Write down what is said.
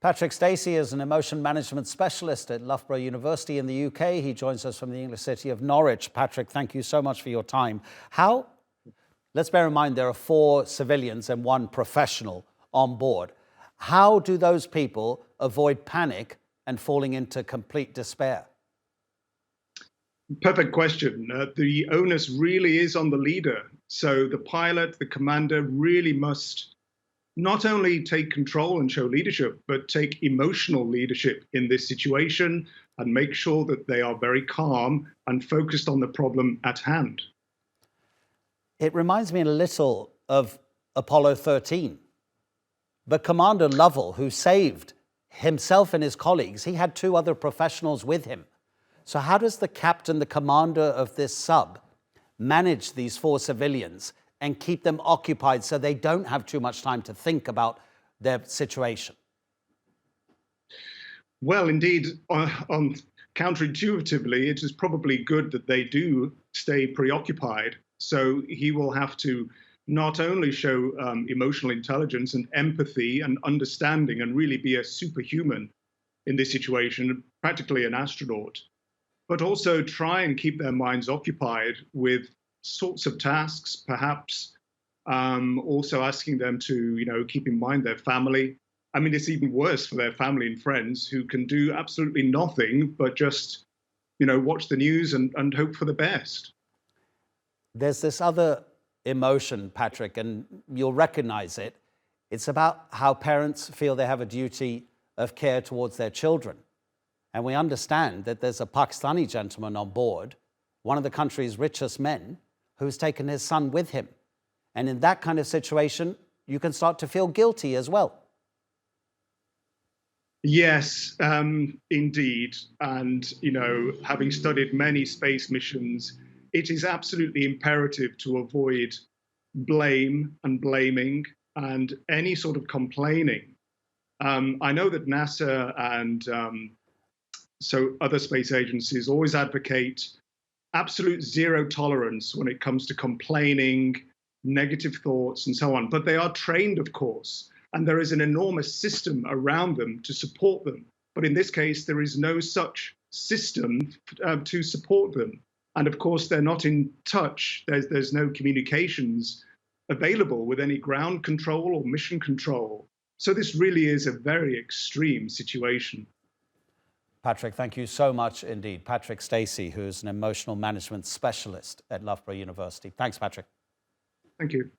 Patrick Stacey is an emotion management specialist at Loughborough University in the UK. He joins us from the English city of Norwich. Patrick, thank you so much for your time. Let's bear in mind there are 4 civilians and 1 professional on board. How do those people avoid panic and falling into complete despair? Perfect question. The onus really is on the leader. So the pilot, the commander really must not only take control and show leadership, but take emotional leadership in this situation and make sure that they are very calm and focused on the problem at hand. It reminds me a little of Apollo 13. But Commander Lovell, who saved himself and his colleagues, he had 2 other professionals with him. So how does the captain, the commander of this sub, manage these 4 civilians and keep them occupied so they don't have too much time to think about their situation? Well, indeed, counterintuitively, it is probably good that they do stay preoccupied. So he will have to not only show emotional intelligence and empathy and understanding and really be a superhuman in this situation, practically an astronaut, but also try and keep their minds occupied with sorts of tasks, perhaps also asking them to, keep in mind their family. I mean, it's even worse for their family and friends who can do absolutely nothing but just, watch the news and hope for the best. There's this other emotion, Patrick, and you'll recognize it. It's about how parents feel they have a duty of care towards their children. And we understand that there's a Pakistani gentleman on board, one of the country's richest men, who's taken his son with him. And in that kind of situation, you can start to feel guilty as well. Yes, indeed. And, having studied many space missions, it is absolutely imperative to avoid blame and blaming and any sort of complaining. I know that NASA and so other space agencies always advocate absolute zero tolerance when it comes to complaining, negative thoughts, and so on. But they are trained, of course, and there is an enormous system around them to support them. But in this case, there is no such system to support them. And of course, they're not in touch. There's no communications available with any ground control or mission control. So this really is a very extreme situation. Patrick, thank you so much indeed. Patrick Stacey, who's an emotional management specialist at Loughborough University. Thanks, Patrick. Thank you.